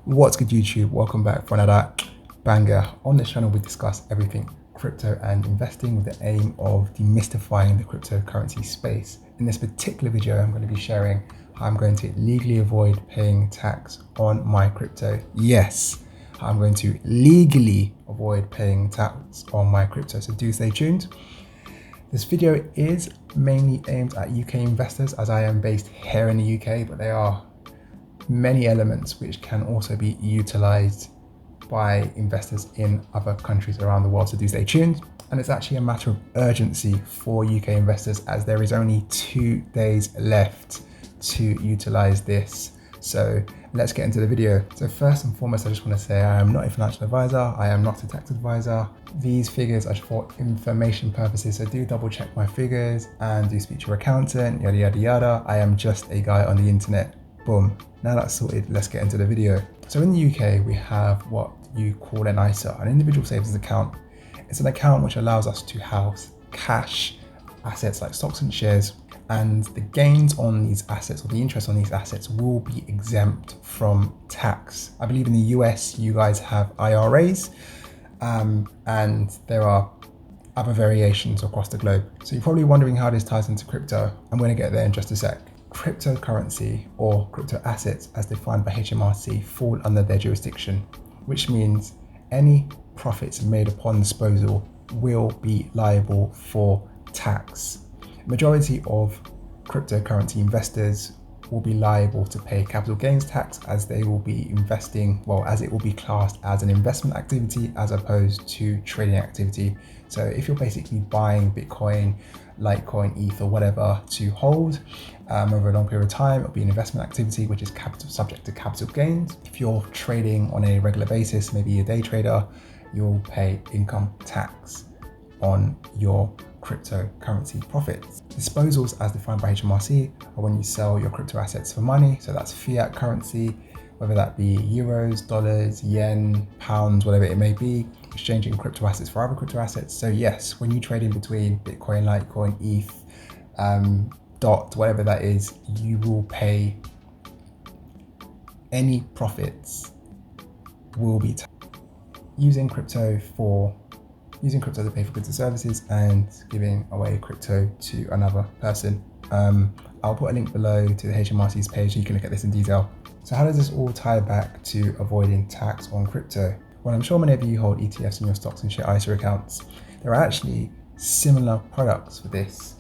What's good, YouTube? Welcome back for another banger. On this channel we discuss everything crypto and investing with the aim of demystifying the cryptocurrency space. In this particular video I'm going to be sharing how I'm going to legally avoid paying tax on my crypto. Yes, I'm going to legally avoid paying tax on my crypto, so do stay tuned. This video is mainly aimed at UK investors, as I am based here in the UK, but there are many elements which can also be utilized by investors in other countries around the world, so do stay tuned. And it's actually a matter of urgency for UK investors, as there is only 2 days left to utilize this. So let's get into the video. So first and foremost, I just want to say I am not a financial advisor. I am not a tax advisor. These figures are for information purposes, so do double check my figures and do speak to your accountant, yada yada yada. I am just a guy on the internet. Boom. Now that's sorted, let's get into the video. So in the UK, we have what you call an ISA, an individual savings account. It's an account which allows us to house cash, assets like stocks and shares, and the gains on these assets or the interest on these assets will be exempt from tax. I believe in the US, you guys have IRAs, and there are other variations across the globe. So you're probably wondering how this ties into crypto. I'm going to get there in just a sec. Cryptocurrency or crypto assets as defined by HMRC fall under their jurisdiction, which means any profits made upon disposal will be liable for tax. Majority of cryptocurrency investors will be liable to pay capital gains tax, as they will be investing, well, as it will be classed as an investment activity as opposed to trading activity. So if you're basically buying Bitcoin, Litecoin, ETH or whatever to hold over a long period of time, it'll be an investment activity which is subject to capital gains. If you're trading on a regular basis, maybe a day trader, you'll pay income tax on your cryptocurrency profits. Disposals as defined by HMRC are when you sell your crypto assets for money, so that's fiat currency, whether that be euros, dollars, yen, pounds, whatever it may be, exchanging crypto assets for other crypto assets. So yes, when you trade in between Bitcoin, Litecoin, ETH, DOT, whatever that is, you will pay any profits will be using crypto to pay for goods and services and giving away crypto to another person. I'll put a link below to the HMRC's page so you can look at this in detail. So how does this all tie back to avoiding tax on crypto? Well, I'm sure many of you hold ETFs in your stocks and share ISA accounts. There are actually similar products for this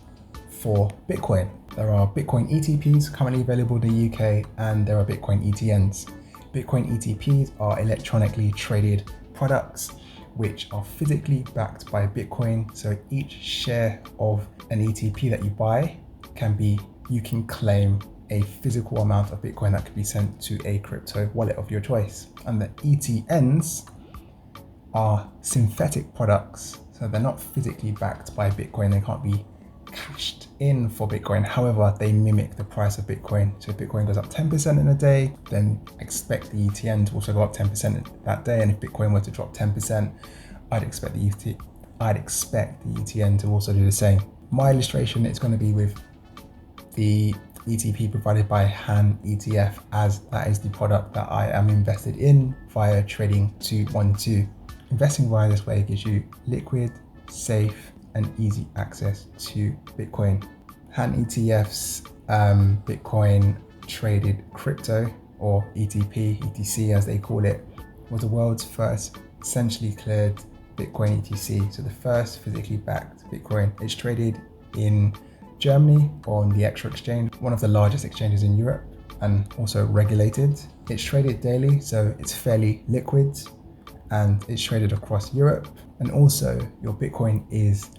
for Bitcoin. There are Bitcoin ETPs currently available in the UK, and there are Bitcoin ETNs. Bitcoin ETPs are electronically traded products which are physically backed by Bitcoin. So each share of an ETP that you buy you can claim a physical amount of Bitcoin that could be sent to a crypto wallet of your choice. And the ETNs are synthetic products, so they're not physically backed by Bitcoin. They can't be cashed in for Bitcoin. However, they mimic the price of Bitcoin. So if Bitcoin goes up 10% in a day, then expect the ETN to also go up 10% that day. And if Bitcoin were to drop 10%, I'd expect the ETN to also do the same. My illustration is going to be with the ETP provided by Han ETF, as that is the product that I am invested in via Trading212. Investing via this way gives you liquid, safe, and easy access to Bitcoin. Han ETF's Bitcoin traded crypto, or ETP, ETC as they call it, was the world's first centrally cleared Bitcoin ETC, so the first physically backed Bitcoin. It's traded in Germany on the Extra Exchange, one of the largest exchanges in Europe and also regulated. It's traded daily, so it's fairly liquid, and it's traded across Europe. And also your Bitcoin is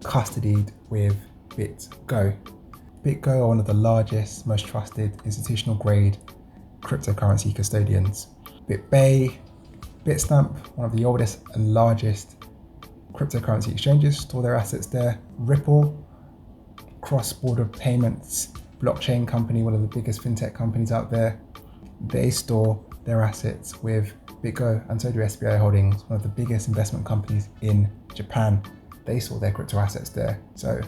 custodied with BitGo. BitGo are one of the largest, most trusted institutional grade cryptocurrency custodians. BitBay, Bitstamp, one of the oldest and largest cryptocurrency exchanges, store their assets there. Ripple, cross-border payments blockchain company, one of the biggest fintech companies out there, they store their assets with BitGo, and so do SBI Holdings, one of the biggest investment companies in Japan. They store their crypto assets there. So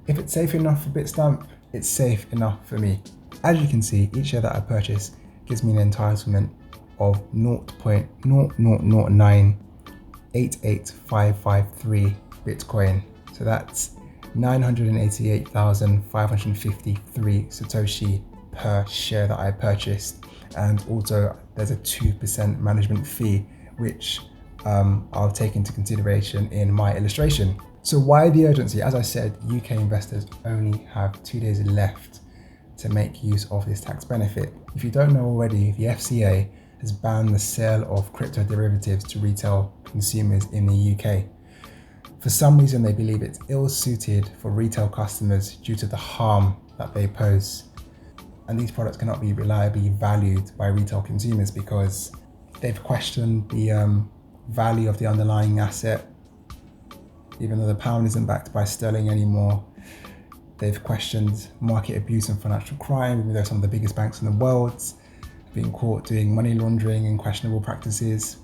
if it's safe enough for Bitstamp, it's safe enough for me. As you can see, each share that I purchase gives me an entitlement of 0.000988553 Bitcoin. So that's 988,553 Satoshi per share that I purchased. And also there's a 2% management fee, which I'll take into consideration in my illustration. So why the urgency? As I said, UK investors only have 2 days left to make use of this tax benefit. If you don't know already, the FCA has banned the sale of crypto derivatives to retail consumers in the UK. For some reason, they believe it's ill-suited for retail customers due to the harm that they pose. And these products cannot be reliably valued by retail consumers because they've questioned the value of the underlying asset. Even though the pound isn't backed by sterling anymore, they've questioned market abuse and financial crime, even though some of the biggest banks in the world have been caught doing money laundering and questionable practices.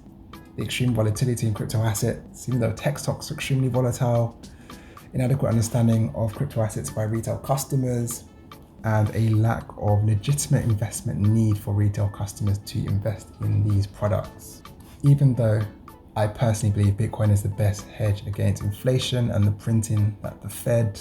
The extreme volatility in crypto assets, even though tech stocks are extremely volatile, inadequate understanding of crypto assets by retail customers, and a lack of legitimate investment need for retail customers to invest in these products. Even though I personally believe Bitcoin is the best hedge against inflation and the printing that the Fed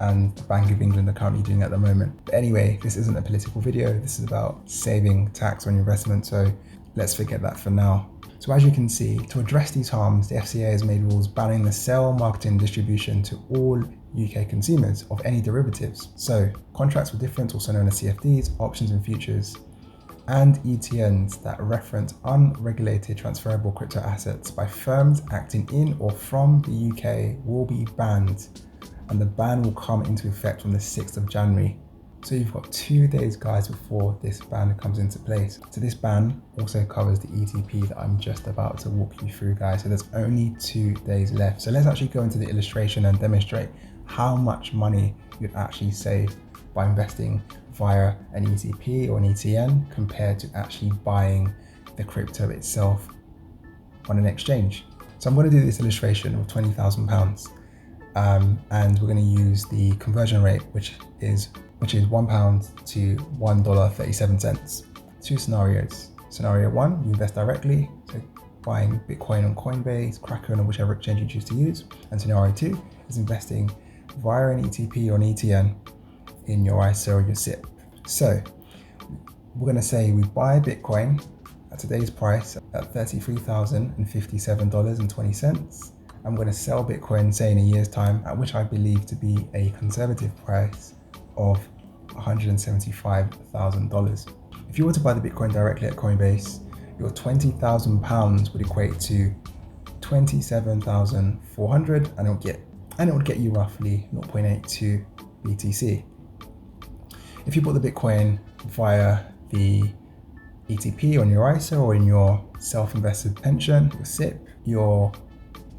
and the Bank of England are currently doing at the moment. But anyway, this isn't a political video. This is about saving tax on your investment. So let's forget that for now. So as you can see, to address these harms, the FCA has made rules banning the sale, marketing, and distribution to all UK consumers of any derivatives. So contracts for difference, also known as CFDs, options and futures, and ETNs that reference unregulated transferable crypto assets by firms acting in or from the UK will be banned, and the ban will come into effect from the 6th of January. So you've got 2 days, guys, before this ban comes into place. So this ban also covers the ETP that I'm just about to walk you through, guys. So there's only 2 days left. So let's actually go into the illustration and demonstrate how much money you'd actually save by investing via an ETP or an ETN compared to actually buying the crypto itself on an exchange. So I'm going to do this illustration with £20,000, and we're going to use the conversion rate, which is £1 to $1.37. 2 scenarios. Scenario 1, you invest directly, so buying Bitcoin on Coinbase, Kraken, or whichever exchange you choose to use. And scenario 2 is investing via an ETP or an ETN in your ISA or your SIP. So we're going to say we buy Bitcoin at today's price at $33,057.20. I'm going to sell Bitcoin, say in a year's time, at which I believe to be a conservative price of $175,000. If you were to buy the Bitcoin directly at Coinbase, your £20,000 would equate to 27,400, and it would get you roughly 0.82 BTC. If you bought the Bitcoin via the ETP on your ISA or in your self-invested pension, your SIP, your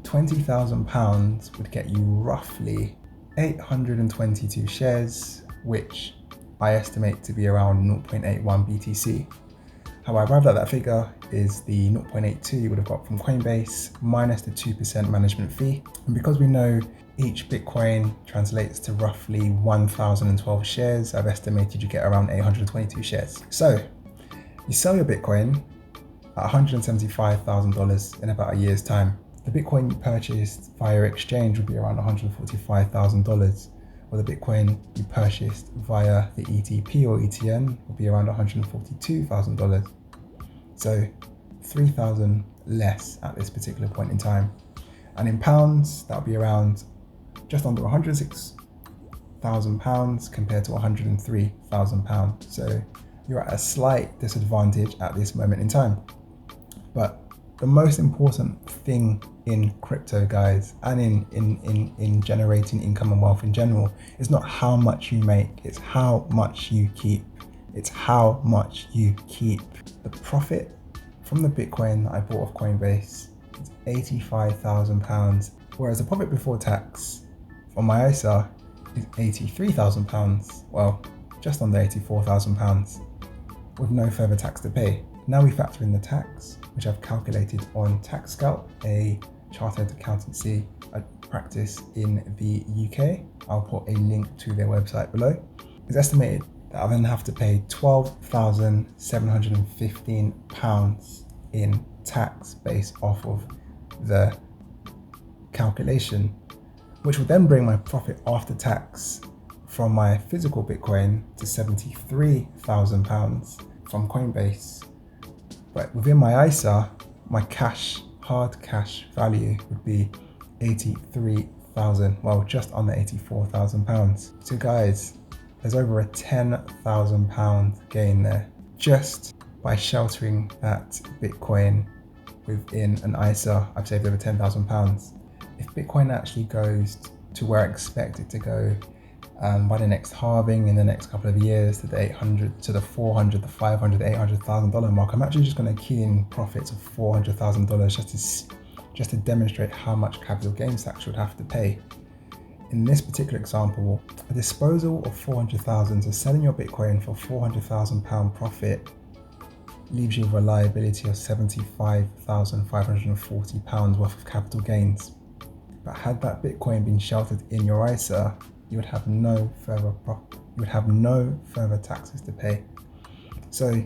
£20,000 would get you roughly 822 shares, which I estimate to be around 0.81 BTC. How I arrived at that figure is the 0.82 you would have got from Coinbase minus the 2% management fee. And because we know each Bitcoin translates to roughly 1,012 shares, I've estimated you get around 822 shares. So you sell your Bitcoin at $175,000 in about a year's time. The Bitcoin you purchased via exchange would be around $145,000, or the Bitcoin you purchased via the ETP or ETN would be around $142,000. So 3,000 less at this particular point in time. And in pounds, that would be around just under £106,000 compared to £103,000. So you're at a slight disadvantage at this moment in time. But the most important thing in crypto, guys, and in generating income and wealth in general, is not how much you make, it's how much you keep. It's how much you keep. The profit from the Bitcoin that I bought off Coinbase is £85,000, whereas the profit before tax on my ISA is £83,000, well, just under £84,000, with no further tax to pay. Now we factor in the tax, which I've calculated on Tax Scout, a chartered accountancy practice in the UK. I'll put a link to their website below. It's estimated that I then have to pay £12,715 in tax based off of the calculation, which will then bring my profit after tax from my physical Bitcoin to £73,000 from Coinbase. But within my ISA, my hard cash value would be 83,000, well, just under £84,000. So guys, there's over a £10,000 gain there just by sheltering that Bitcoin within an ISA. I've saved over £10,000. If Bitcoin actually goes to where I expect it to go by the next halving in the next couple of years, to the 800, to the 400, the 500, the $800,000 mark, I'm actually just going to key in profits of $400,000 just to demonstrate how much capital gains tax you would have to pay. In this particular example, a disposal of $400,000, so selling your Bitcoin for £400,000 profit leaves you with a liability of £75,540 worth of capital gains. But had that Bitcoin been sheltered in your ISA, you would have no further taxes to pay. So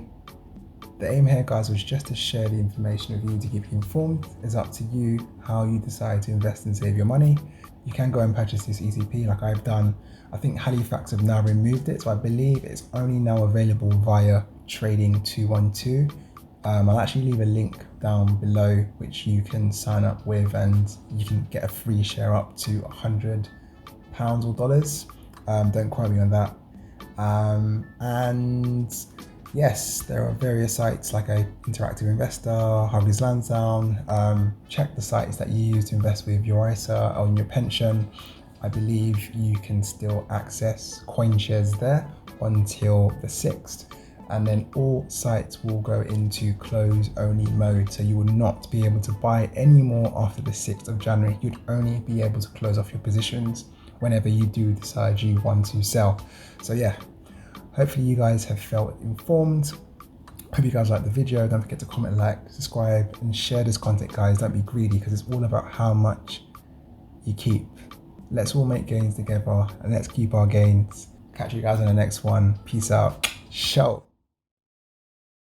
the aim here, guys, was just to share the information with you, to keep you informed. It's up to you how you decide to invest and save your money. You can go and purchase this ETP like I've done. I think Halifax have now removed it, so I believe it's only now available via Trading212. I'll actually leave a link down below which you can sign up with, and you can get a free share up to £100 or dollars. Don't quote me on that. And yes, there are various sites like Interactive Investor, Harvey's Lansdowne. Check the sites that you use to invest with your ISA or in your pension. I believe you can still access CoinShares there until the 6th. And then all sites will go into close only mode. So you will not be able to buy any more after the 6th of January. You'd only be able to close off your positions whenever you do decide you want to sell. So yeah, hopefully you guys have felt informed. Hope you guys liked the video. Don't forget to comment, like, subscribe, and share this content, guys. Don't be greedy, because it's all about how much you keep. Let's all make gains together, and let's keep our gains. Catch you guys in the next one. Peace out. Show.